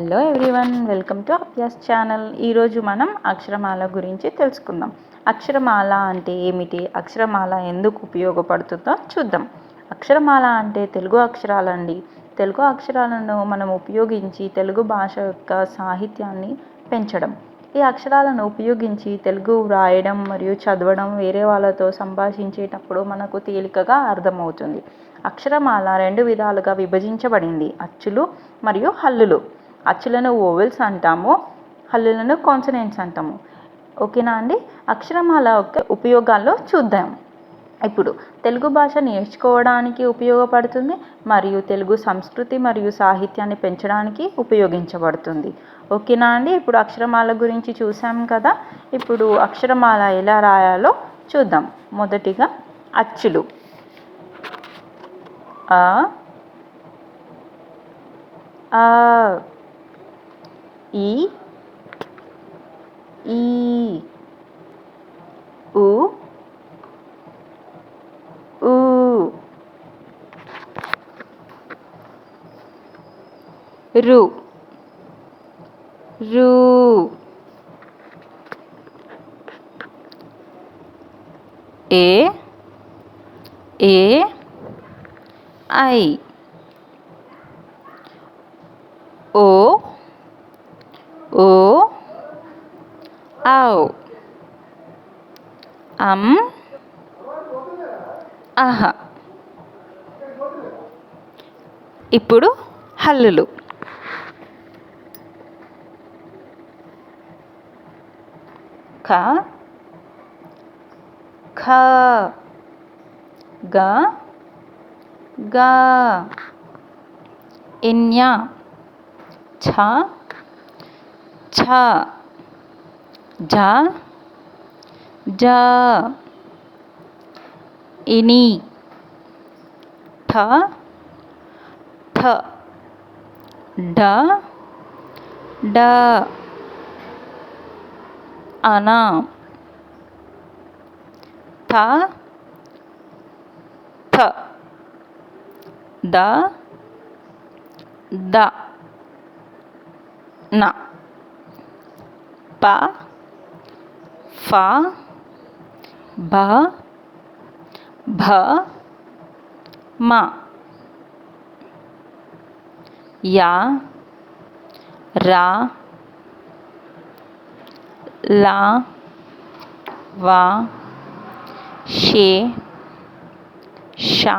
Hello everyone, welcome to Abhyas channel. ఈరోజు మనం అక్షరమాల గురించి తెలుసుకుందాం. అక్షరమాల అంటే ఏమిటి, అక్షరమాల ఎందుకు ఉపయోగపడుతుందో చూద్దాం. అక్షరమాల అంటే తెలుగు అక్షరాలండి. తెలుగు అక్షరాలను మనం ఉపయోగించి తెలుగు భాష యొక్క సాహిత్యాన్ని పెంచడం. ఈ అక్షరాలను ఉపయోగించి తెలుగు వ్రాయడం మరియు చదవడం, వేరే వాళ్ళతో సంభాషించేటప్పుడు మనకు తేలికగా అర్థమవుతుంది. అక్షరమాల 2 విధాలుగా విభజించబడింది: అచ్చులు మరియు హల్లులు. అచ్చులను ఓవెల్స్ అంటాము, హల్లులను కాన్సనెంట్స్ అంటాము. ఓకేనా అండి. అక్షరమాల యొక్క ఉపయోగాల్లో చూద్దాం. ఇప్పుడు తెలుగు భాష నేర్చుకోవడానికి ఉపయోగపడుతుంది మరియు తెలుగు సంస్కృతి మరియు సాహిత్యాన్ని పెంచడానికి ఉపయోగించబడుతుంది. ఓకేనా అండి. ఇప్పుడు అక్షరమాల గురించి చూసాం కదా. ఇప్పుడు అక్షరమాల ఎలా రాయాలో చూద్దాం. మొదటిగా అచ్చులు: ఆ, ఆ, ఈ, ఈ, ఉ, ఊ, రు, రు, ఏ, ఏ, ఐ, ఓ, ఓ, ఔ, అహ. ఇప్పుడు హల్లులు: ఖ, ఖ, గ, గ, ఇన్య, ఛ, ఛ, జ, జ, ఇని, ఠ, ఠ, డ, డ, అన, థ, థ, ద, ద, న, ప, ఫ, భ, భ, మ, యా, రా, లా, వా, షే, ష,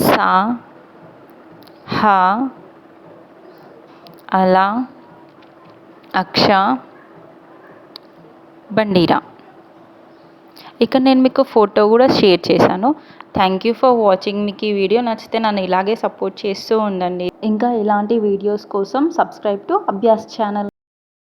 సా, హ, అలా, అక్ష, బండిరా. ఇక్కడ నేను మీకు ఫోటో కూడా షేర్ చేశాను. Thank you for watching. మీకు ఈ వీడియో నచ్చితే నన్ను ఇలాగే సపోర్ట్ చేస్తూ ఉండండి. ఇంకా ఇలాంటి వీడియోస్ కోసం సబ్స్క్రైబ్ టు అభ్యాస్ ఛానల్.